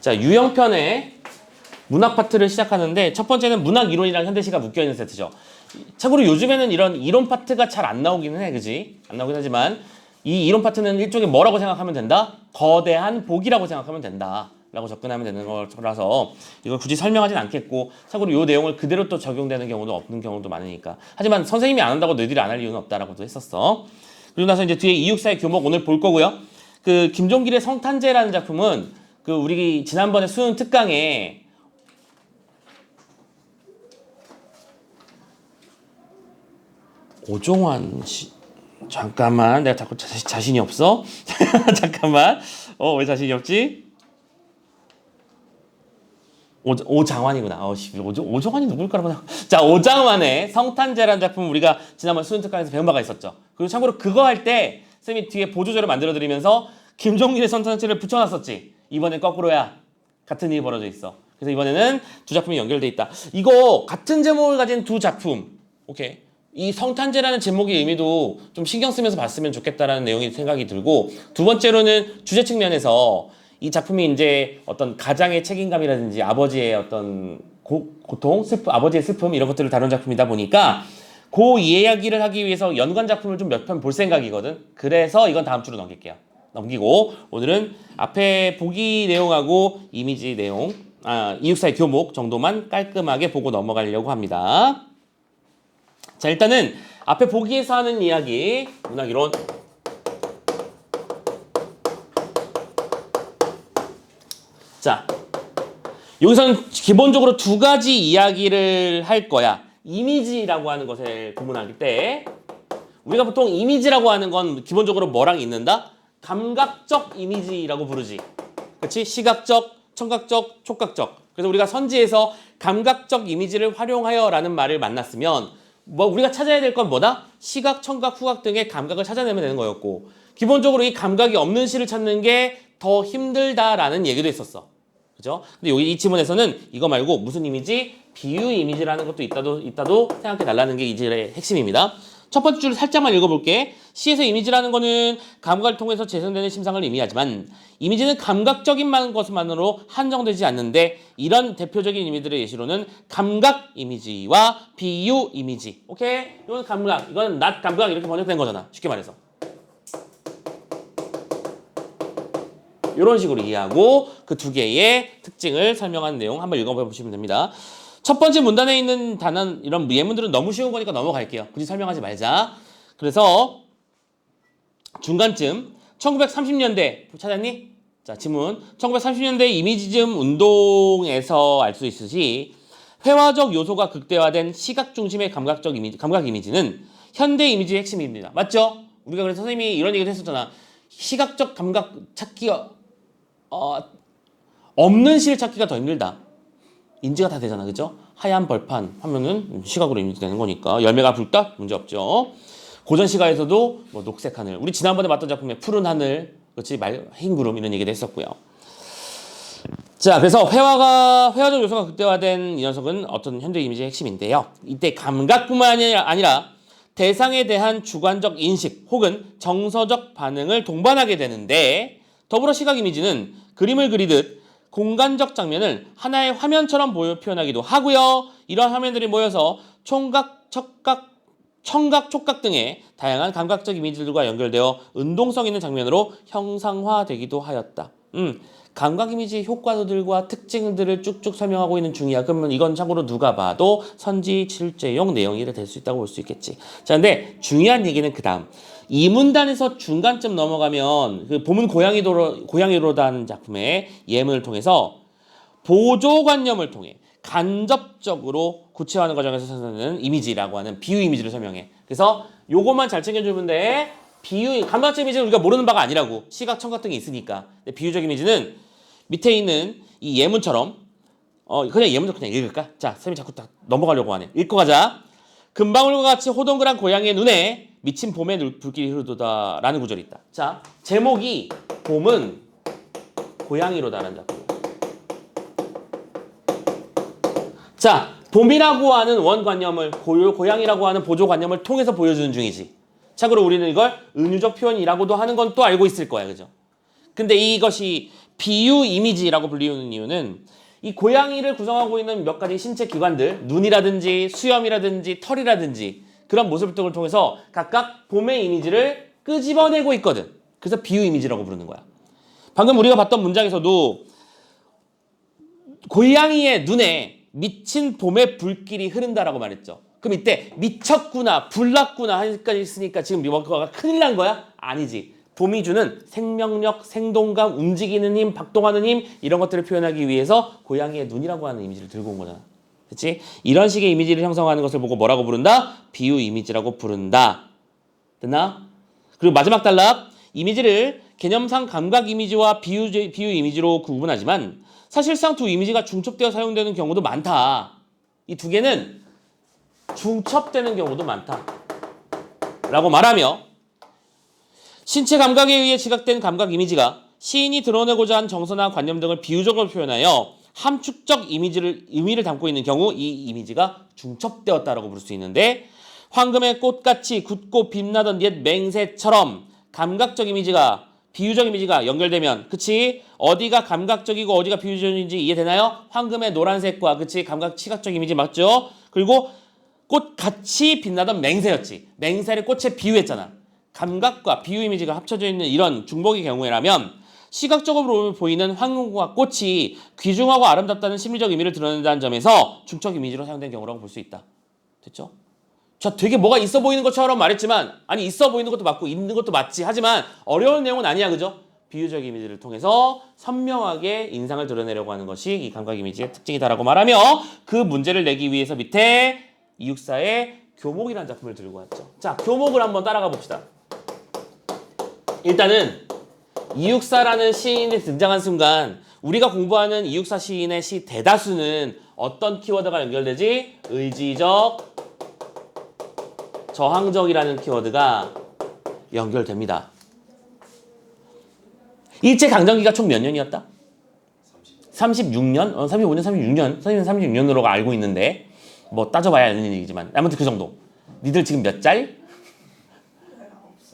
자, 유형편의 문학 파트를 시작하는데 첫 번째는 문학 이론이랑 현대시가 묶여있는 세트죠. 참고로 요즘에는 이런 이론 파트가 잘 안 나오기는 해, 그지? 안 나오긴 하지만 이 이론 파트는 일종의 뭐라고 생각하면 된다? 거대한 복이라고 생각하면 된다 라고 접근하면 되는 거라서 이걸 굳이 설명하진 않겠고, 참고로 이 내용을 그대로 또 적용되는 경우도 없는 경우도 많으니까. 하지만 선생님이 안 한다고 너희들이 안 할 이유는 없다라고도 했었어. 그리고 나서 이제 뒤에 이육사의 교목 오늘 볼 거고요. 그 김종길의 성탄제라는 작품은 그 우리 지난번에 수능 특강에 오종환 씨, 잠깐만, 내가 자꾸 자신이 없어. 잠깐만, 왜 자신이 없지? 오장환이구나. 오종환이 누굴까라고. 자, 오장환의 성탄제라는 작품 우리가 지난번 수능 특강에서 배운 바가 있었죠. 그리고 참고로 그거 할 때 쌤이 뒤에 보조조를 만들어 드리면서 김종길의 성탄제를 붙여놨었지. 이번엔 거꾸로야. 같은 일이 벌어져 있어. 그래서 이번에는 두 작품이 연결돼 있다. 이거 같은 제목을 가진 두 작품. 오케이. 이 성탄제라는 제목의 의미도 좀 신경 쓰면서 봤으면 좋겠다라는 내용이 생각이 들고, 두 번째로는 주제 측면에서 이 작품이 이제 어떤 가장의 책임감이라든지 아버지의 어떤 고통, 슬픔, 아버지의 슬픔 이런 것들을 다룬 작품이다 보니까 그 이야기를 하기 위해서 연관 작품을 좀 몇 편 볼 생각이거든. 그래서 이건 다음 주로 넘길게요. 넘기고 오늘은 앞에 보기 내용하고 이미지 내용, 이육사의 교목 정도만 깔끔하게 보고 넘어가려고 합니다. 자, 일단은 앞에 보기에서 하는 이야기, 문학이론. 자, 여기서는 기본적으로 두 가지 이야기를 할 거야. 이미지라고 하는 것을 구분할 때 우리가 보통 이미지라고 하는 건 기본적으로 뭐랑 있는다? 감각적 이미지라고 부르지. 그렇지? 시각적, 청각적, 촉각적. 그래서 우리가 선지에서 감각적 이미지를 활용하여 라는 말을 만났으면 우리가 찾아야 될 건 뭐다? 시각, 청각, 후각 등의 감각을 찾아내면 되는 거였고, 기본적으로 이 감각이 없는 시를 찾는 게 더 힘들다라는 얘기도 있었어. 그죠? 근데 여기 이 지문에서는 이거 말고 무슨 이미지? 비유 이미지라는 것도 있다도 생각해 달라는 게 이 질의 핵심입니다. 첫 번째 줄을 살짝만 읽어볼게. 시에서 이미지라는 거는 감각을 통해서 재생되는 심상을 의미하지만 이미지는 감각적인 것만으로 한정되지 않는데, 이런 대표적인 이미지들의 예시로는 감각 이미지와 비유 이미지. 오케이? 이건 감각, 이건 낮 감각 이렇게 번역된 거잖아. 쉽게 말해서. 이런 식으로 이해하고 그 두 개의 특징을 설명하는 내용 한번 읽어보시면 됩니다. 첫 번째 문단에 있는 단어, 이런 예문들은 너무 쉬운 거니까 넘어갈게요. 굳이 설명하지 말자. 그래서 중간쯤 1930년대 찾았니? 자, 지문. 1930년대 이미지즘 운동에서 알 수 있듯이 회화적 요소가 극대화된 시각 중심의 감각 이미지는 현대 이미지의 핵심입니다. 맞죠? 우리가 그래서 선생님이 이런 얘기를 했었잖아. 시각적 감각 찾기가 없는 시를 찾기가 더 힘들다. 인지가 다 되잖아, 그죠? 하얀 벌판 하면은 시각으로 인지되는 거니까. 열매가 붉다? 문제없죠. 고전 시가에서도 뭐 녹색 하늘, 우리 지난번에 봤던 작품에 푸른 하늘, 그렇지, 흰 구름 이런 얘기도 했었고요. 자, 그래서 회화적 요소가 극대화된 이 녀석은 어떤 현대 이미지의 핵심인데요. 이때 감각뿐만 아니라 대상에 대한 주관적 인식 혹은 정서적 반응을 동반하게 되는데, 더불어 시각 이미지는 그림을 그리듯 공간적 장면을 하나의 화면처럼 표현하기도 하고요. 이러한 화면들이 모여서 청각, 촉각 등의 다양한 감각적 이미지들과 연결되어 운동성 있는 장면으로 형상화되기도 하였다. 감각 이미지 효과들과 특징들을 쭉쭉 설명하고 있는 중이야. 그러면 이건 참고로 누가 봐도 선지 실제용 내용이 될 수 있다고 볼 수 있겠지. 자, 근데 중요한 얘기는 그 다음. 이 문단에서 중간쯤 넘어가면 그 봄은 고양이로다는 작품의 예문을 통해서 보조관념을 통해 간접적으로 구체화하는 과정에서 생성되는 이미지라고 하는 비유 이미지를 설명해. 그래서 요것만 잘 챙겨주면 돼. 감각적 이미지는 우리가 모르는 바가 아니라고. 시각, 청각 등이 있으니까. 근데 비유적 이미지는 밑에 있는 이 예문처럼 그냥 예문도 그냥 읽을까? 자, 쌤이 자꾸 딱 넘어가려고 하네. 읽고 가자. 금방울과 같이 호동그란 고양이의 눈에 미친 봄의 불길이 흐르도다 라는 구절이 있다. 자, 제목이 봄은 고양이로다라는 작품. 자, 봄이라고 하는 원관념을 고양이라고 하는 보조관념을 통해서 보여주는 중이지. 참고로 우리는 이걸 은유적 표현이라고도 하는 건 또 알고 있을 거야. 그죠? 근데 이것이 비유 이미지라고 불리우는 이유는 이 고양이를 구성하고 있는 몇 가지 신체 기관들, 눈이라든지 수염이라든지 털이라든지 그런 모습 등을 통해서 각각 봄의 이미지를 끄집어내고 있거든. 그래서 비유 이미지라고 부르는 거야. 방금 우리가 봤던 문장에서도 고양이의 눈에 미친 봄의 불길이 흐른다라고 말했죠. 그럼 이때 미쳤구나, 불났구나 하니까지 있으니까 지금 뭐가 큰일 난 거야? 아니지. 봄이 주는 생명력, 생동감, 움직이는 힘, 박동하는 힘 이런 것들을 표현하기 위해서 고양이의 눈이라고 하는 이미지를 들고 온 거잖아. 그렇지? 이런 식의 이미지를 형성하는 것을 보고 뭐라고 부른다? 비유 이미지라고 부른다. 됐나? 그리고 마지막 단락. 이미지를 개념상 감각 이미지와 비유 이미지로 구분하지만 사실상 두 이미지가 중첩되어 사용되는 경우도 많다. 이 두 개는 중첩되는 경우도 많다. 라고 말하며 신체 감각에 의해 지각된 감각 이미지가 시인이 드러내고자 한 정서나 관념 등을 비유적으로 표현하여 함축적 의미를 담고 있는 경우 이 이미지가 중첩되었다라고 부를 수 있는데 황금의 꽃같이 굳고 빛나던 옛 맹세처럼 감각적 이미지가 비유적 이미지가 연결되면 그치? 어디가 감각적이고 어디가 비유적인지 이해되나요? 황금의 노란색과 그치? 감각 시각적 이미지 맞죠? 그리고 꽃같이 빛나던 맹세였지. 맹세를 꽃에 비유했잖아. 감각과 비유 이미지가 합쳐져 있는 이런 중복의 경우라면 시각적으로 보이는 황금과 꽃이 귀중하고 아름답다는 심리적 의미를 드러낸다는 점에서 중첩 이미지로 사용된 경우라고 볼 수 있다. 됐죠? 자, 되게 뭐가 있어 보이는 것처럼 말했지만 아니 있어 보이는 것도 맞고 있는 것도 맞지. 하지만 어려운 내용은 아니야. 그죠? 비유적 이미지를 통해서 선명하게 인상을 드러내려고 하는 것이 이 감각 이미지의 특징이다라고 말하며 그 문제를 내기 위해서 밑에 이육사의 교목이라는 작품을 들고 왔죠. 자, 교목을 한번 따라가 봅시다. 일단은 이육사라는 시인이 등장한 순간 우리가 공부하는 이육사 시인의 시 대다수는 어떤 키워드가 연결되지? 의지적, 저항적이라는 키워드가 연결됩니다. 일제강점기가 총 몇 년이었다? 36년? 35년, 36년? 선생님은 36년으로 알고 있는데 뭐 따져봐야 아는 얘기지만 아무튼 그 정도. 니들 지금 몇 살?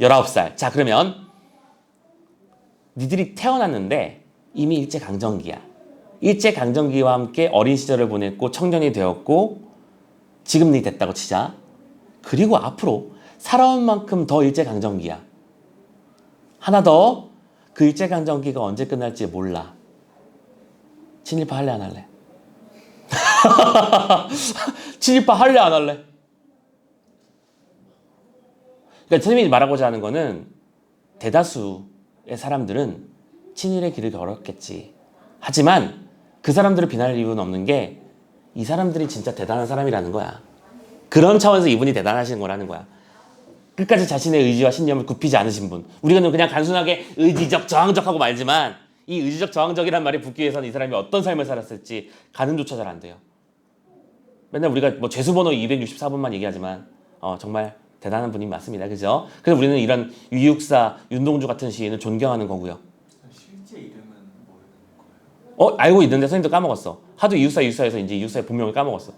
19살. 자, 그러면 니들이 태어났는데 이미 일제강점기야. 일제강점기와 함께 어린 시절을 보냈고 청년이 되었고 지금 니 됐다고 치자. 그리고 앞으로 살아온 만큼 더 일제강점기야. 하나 더, 그 일제강점기가 언제 끝날지 몰라. 친일파 할래 안 할래? 친일파 할래 안 할래? 그러니까 선생님이 말하고자 하는 거는 대다수의 사람들은 친일의 길을 걸었겠지. 하지만 그 사람들을 비난할 이유는 없는 게 이 사람들이 진짜 대단한 사람이라는 거야. 그런 차원에서 이분이 대단하신 거라는 거야. 끝까지 자신의 의지와 신념을 굽히지 않으신 분. 우리는 그냥 단순하게 의지적, 저항적하고 말지만 이 의지적, 저항적이란 말이 붙기 위해서는 이 사람이 어떤 삶을 살았을지 가늠조차 잘 안 돼요. 맨날 우리가 뭐 죄수번호 264번만 얘기하지만 정말 대단한 분이 맞습니다. 그죠? 그래서 우리는 이런 이육사, 윤동주 같은 시인을 존경하는 거고요. 실제 이름은 모르는 거예요? 알고 있는데 선생님도 까먹었어. 하도 이육사에서 이제 이육사의 본명을 까먹었어.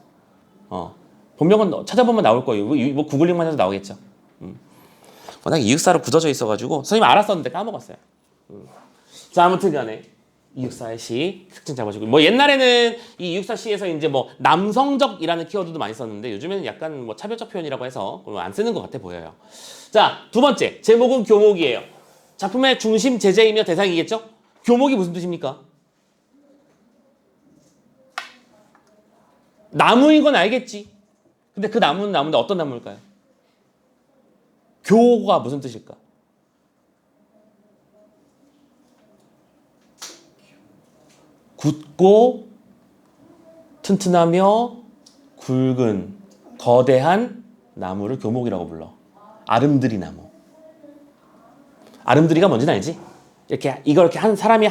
본명은 찾아보면 나올 거예요. 뭐 구글링만 해도 나오겠죠. 워낙 이육사로 굳어져 있어가지고 선생님 알았었는데 까먹었어요. 자, 아무튼 간에 이육사의 시 특징 잡아주고 뭐 옛날에는 이 이육사 시에서 이제 뭐 남성적이라는 키워드도 많이 썼는데 요즘에는 약간 뭐 차별적 표현이라고 해서 안 쓰는 것 같아 보여요. 자, 두 번째 제목은 교목이에요. 작품의 중심 제재이며 대상이겠죠? 교목이 무슨 뜻입니까? 나무인 건 알겠지. 근데 그 나무는 나무인데 어떤 나무일까요? 교가 무슨 뜻일까? 굳고 튼튼하며 굵은 거대한 나무를 교목이라고 불러. 아름드리 나무. 아름드리가 뭔지는 알지? 이렇게 한 사람이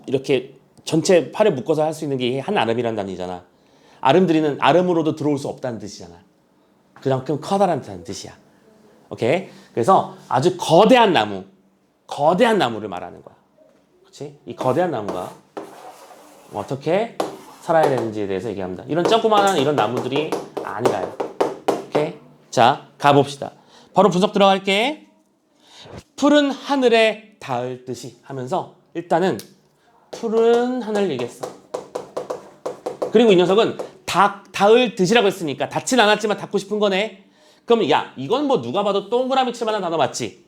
이렇게 전체 팔에 묶어서 할 수 있는 게 한 아름이라는 단위잖아. 아름드리는 아름으로도 들어올 수 없다는 뜻이잖아. 그만큼 커다란 뜻이야. 오케이? 그래서 아주 거대한 나무를 말하는 거야. 그렇지? 이 거대한 나무가 어떻게 살아야 되는지에 대해서 얘기합니다. 이런 조그마한 이런 나무들이 아니라요. 오케이? 자, 가봅시다. 바로 분석 들어갈게. 푸른 하늘에 닿을 듯이 하면서 일단은 푸른 하늘 얘기했어. 그리고 이 녀석은 닿을 듯이라고 했으니까 닿진 않았지만 닿고 싶은 거네. 그럼 야, 이건 뭐 누가 봐도 동그라미 칠 만한 단어 맞지?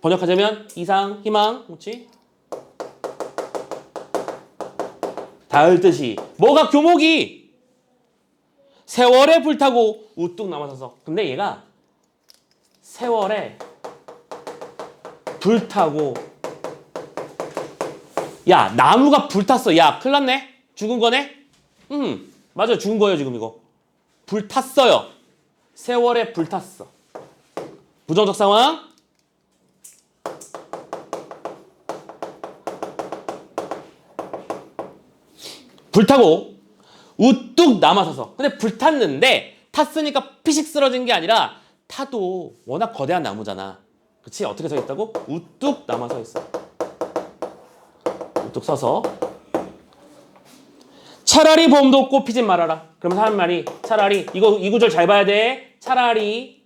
번역하자면 이상, 희망, 그렇지? 닿을 듯이. 뭐가 교목이 세월에 불타고 우뚝 남아서서. 근데 얘가 세월에 불타고, 야, 나무가 불탔어. 야, 큰일 났네. 죽은 거네? 맞아요. 죽은 거예요, 지금 이거. 불탔어요. 세월에 불탔어. 부정적 상황. 불타고 우뚝 남아서서. 근데 불탔는데 탔으니까 피식 쓰러진 게 아니라 타도 워낙 거대한 나무잖아. 그치? 어떻게 서 있다고? 우뚝 남아서 있어. 우뚝 서서. 차라리 봄도 꽃 피지 말아라. 그러면서 하는 말이 차라리 이 구절 잘 봐야 돼. 차라리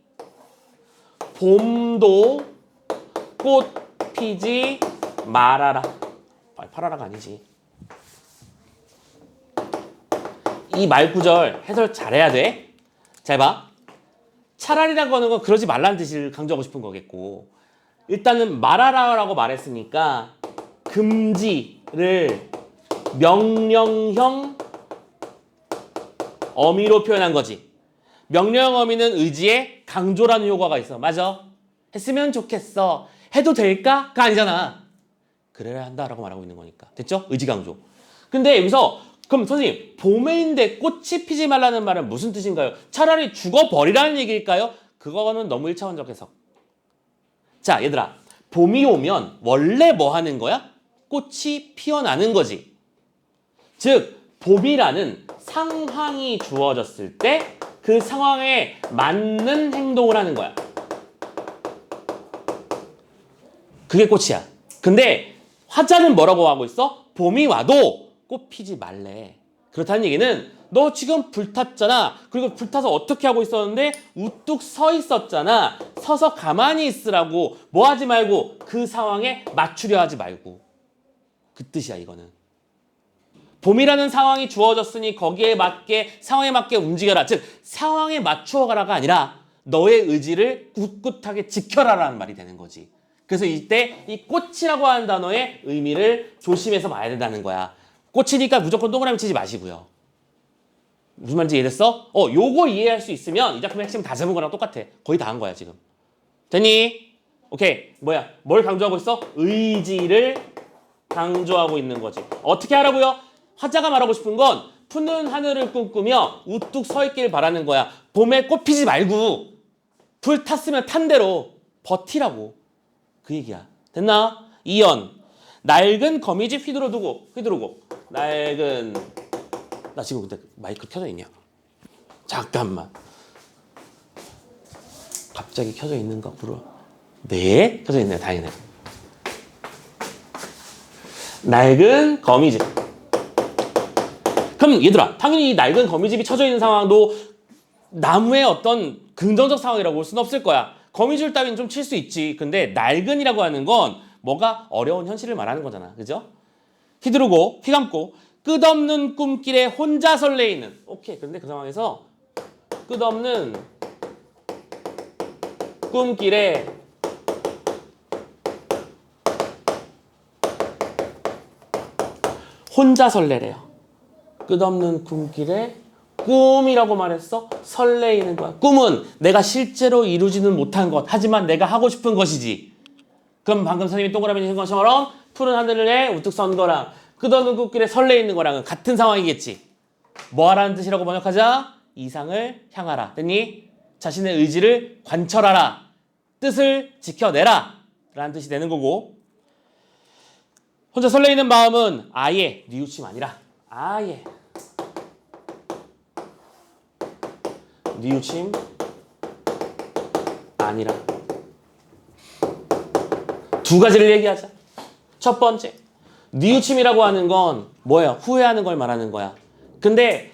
봄도 꽃 피지 말아라. 팔아라가 아니지. 이 말구절 해설 잘해야 돼. 잘 봐. 차라리라고 하는 건 그러지 말라는 뜻을 강조하고 싶은 거겠고, 일단은 말하라라고 말했으니까 금지를 명령형 어미로 표현한 거지. 명령형 어미는 의지에 강조라는 효과가 있어. 맞아. 했으면 좋겠어. 해도 될까?가 아니잖아. 그래야 한다라고 말하고 있는 거니까. 됐죠? 의지 강조. 근데 여기서 그럼 선생님, 봄에인데 꽃이 피지 말라는 말은 무슨 뜻인가요? 차라리 죽어버리라는 얘기일까요? 그거는 너무 1차원적 해석. 자, 얘들아. 봄이 오면 원래 뭐 하는 거야? 꽃이 피어나는 거지. 즉, 봄이라는 상황이 주어졌을 때 그 상황에 맞는 행동을 하는 거야. 그게 꽃이야. 근데 화자는 뭐라고 하고 있어? 봄이 와도 꽃 피지 말래. 그렇다는 얘기는 너 지금 불탔잖아. 그리고 불타서 어떻게 하고 있었는데 우뚝 서 있었잖아. 서서 가만히 있으라고. 뭐 하지 말고 그 상황에 맞추려 하지 말고. 그 뜻이야 이거는. 봄이라는 상황이 주어졌으니 거기에 맞게 상황에 맞게 움직여라. 즉 상황에 맞추어 가라가 아니라 너의 의지를 꿋꿋하게 지켜라라는 말이 되는 거지. 그래서 이때 이 꽃이라고 하는 단어의 의미를 조심해서 봐야 된다는 거야. 꽃이니까 무조건 동그라미 치지 마시고요. 무슨 말인지 이해됐어? 요거 이해할 수 있으면 이 작품의 핵심 다 잡은 거랑 똑같아. 거의 다 한 거야 지금. 됐니? 오케이. 뭐야? 뭘 강조하고 있어? 의지를 강조하고 있는 거지. 어떻게 하라고요? 화자가 말하고 싶은 건 푸른 하늘을 꿈꾸며 우뚝 서 있길 바라는 거야. 봄에 꽃 피지 말고 불 탔으면 탄 대로 버티라고. 그 얘기야. 됐나? 2연. 낡은 거미집 휘두르고. 낡은. 나 지금 근데 마이크 켜져 있냐? 잠깐만. 갑자기 켜져 있는가 불어? 네, 켜져 있네요. 다행이네. 낡은 거미집. 그럼 얘들아, 당연히 이 낡은 거미집이 쳐져 있는 상황도 나무의 어떤 긍정적 상황이라고 볼 수는 없을 거야. 거미줄 따위는 좀 칠 수 있지. 근데 낡은이라고 하는 건 뭐가 어려운 현실을 말하는 거잖아. 그죠? 휘두르고, 휘감고, 끝없는 꿈길에 혼자 설레이는. 오케이. 근데 그 상황에서 끝없는 꿈길에 혼자 설레래요. 끝없는 꿈길에 꿈이라고 말했어? 설레이는 거야. 꿈은 내가 실제로 이루지는 못한 것, 하지만 내가 하고 싶은 것이지. 그럼 방금 선생님이 동그라미 친 것처럼 푸른 하늘에 우뚝 선 거랑 끝없는 꿈길에 설레이는 거랑은 같은 상황이겠지. 뭐 하라는 뜻이라고 번역하자? 이상을 향하라. 됐니? 자신의 의지를 관철하라. 뜻을 지켜내라. 라는 뜻이 되는 거고, 혼자 설레이는 마음은 아예 뉘우침 아니라 아예 뉘우침 아니라. 두 가지를 얘기하자. 첫 번째, 뉘우침이라고 하는 건 뭐예요? 후회하는 걸 말하는 거야. 근데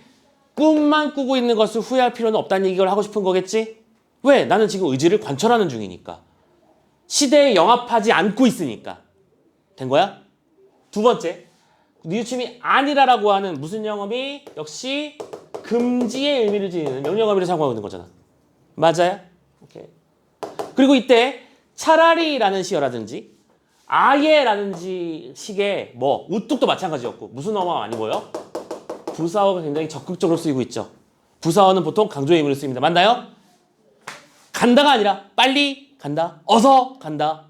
꿈만 꾸고 있는 것을 후회할 필요는 없다는 얘기를 하고 싶은 거겠지? 왜? 나는 지금 의지를 관철하는 중이니까. 시대에 영합하지 않고 있으니까. 된 거야? 두 번째, 뉘우침이 아니라라고 하는 무슨 영험이 역시 금지의 의미를 지니는 명령어미를 사용하고 있는 거잖아. 맞아요? 오케이. 그리고 이때 차라리라는 시어라든지 아예라는 식의 뭐 우뚝도 마찬가지였고 무슨 어가 많이 보여? 부사어가 굉장히 적극적으로 쓰이고 있죠. 부사어는 보통 강조의 의미를 쓰입니다. 맞나요? 간다가 아니라 빨리 간다, 어서 간다.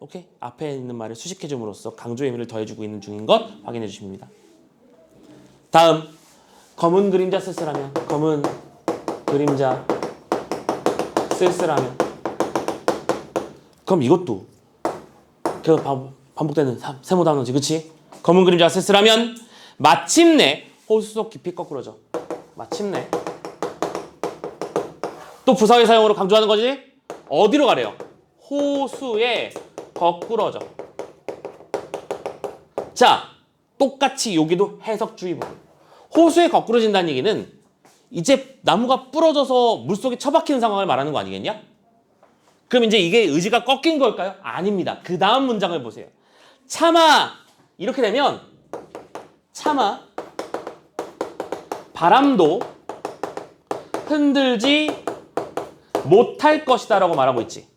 오케이? 앞에 있는 말을 수식해 줌으로써 강조의 의미를 더해주고 있는 중인 것 확인해 주십니다. 다음, 검은 그림자 쓸쓸하면, 검은 그림자 쓸쓸하면. 그럼 이것도 계속 반복되는 세모 단어지, 그치? 검은 그림자 쓸쓸하면 마침내 호수 속 깊이 거꾸러져. 마침내. 또 부사의 사용으로 강조하는 거지? 어디로 가래요? 호수에 거꾸러져. 자, 똑같이 여기도 해석 주의 부분. 호수에 거꾸러진다는 얘기는 이제 나무가 부러져서 물속에 처박히는 상황을 말하는 거 아니겠냐? 그럼 이제 이게 의지가 꺾인 걸까요? 아닙니다. 그 다음 문장을 보세요. 차마 이렇게 되면 차마 바람도 흔들지 못할 것이다 라고 말하고 있지.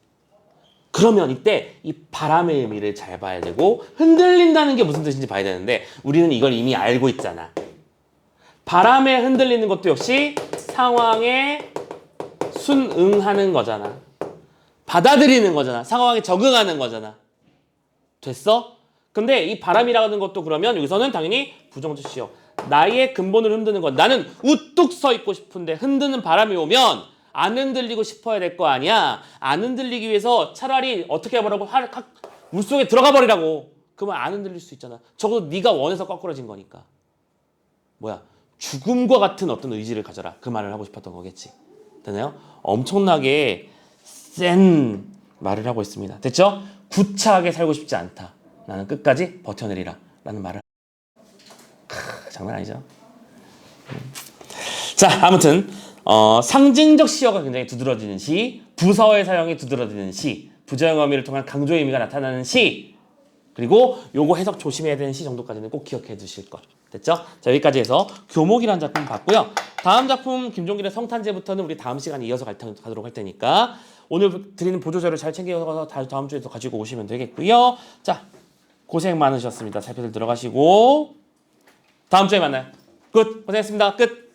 그러면 이때 이 바람의 의미를 잘 봐야 되고 흔들린다는 게 무슨 뜻인지 봐야 되는데 우리는 이걸 이미 알고 있잖아. 바람에 흔들리는 것도 역시 상황에 순응하는 거잖아. 받아들이는 거잖아. 상황에 적응하는 거잖아. 됐어? 근데 이 바람이라는 것도 그러면 여기서는 당연히 부정주시요. 나의 근본을 흔드는 것. 나는 우뚝 서 있고 싶은데 흔드는 바람이 오면 안 흔들리고 싶어야 될 거 아니야. 안 흔들리기 위해서 차라리 어떻게 해보라고 물속에 들어가 버리라고. 그러면 안 흔들릴 수 있잖아. 적어도 네가 원해서 거꾸러진 거니까. 뭐야? 죽음과 같은 어떤 의지를 가져라. 그 말을 하고 싶었던 거겠지. 되나요? 엄청나게 센 말을 하고 있습니다. 됐죠? 구차하게 살고 싶지 않다. 나는 끝까지 버텨내리라. 라는 말을. 장난 아니죠? 자, 아무튼 상징적 시어가 굉장히 두드러지는 시, 부사어의 사용이 두드러지는 시, 부정의 의미를 통한 강조의 의미가 나타나는 시, 그리고 요거 해석 조심해야 되는 시 정도까지는 꼭 기억해 두실 것. 됐죠? 자, 여기까지 해서 교목이라는 작품 봤고요. 다음 작품 김종길의 성탄제부터는 우리 다음 시간에 이어서 가도록 할 테니까 오늘 드리는 보조자료 잘 챙겨서 다음 주에 또 가지고 오시면 되겠고요. 자, 고생 많으셨습니다. 살펴들 들어가시고 다음 주에 만나요. 끝. 고생했습니다. 끝.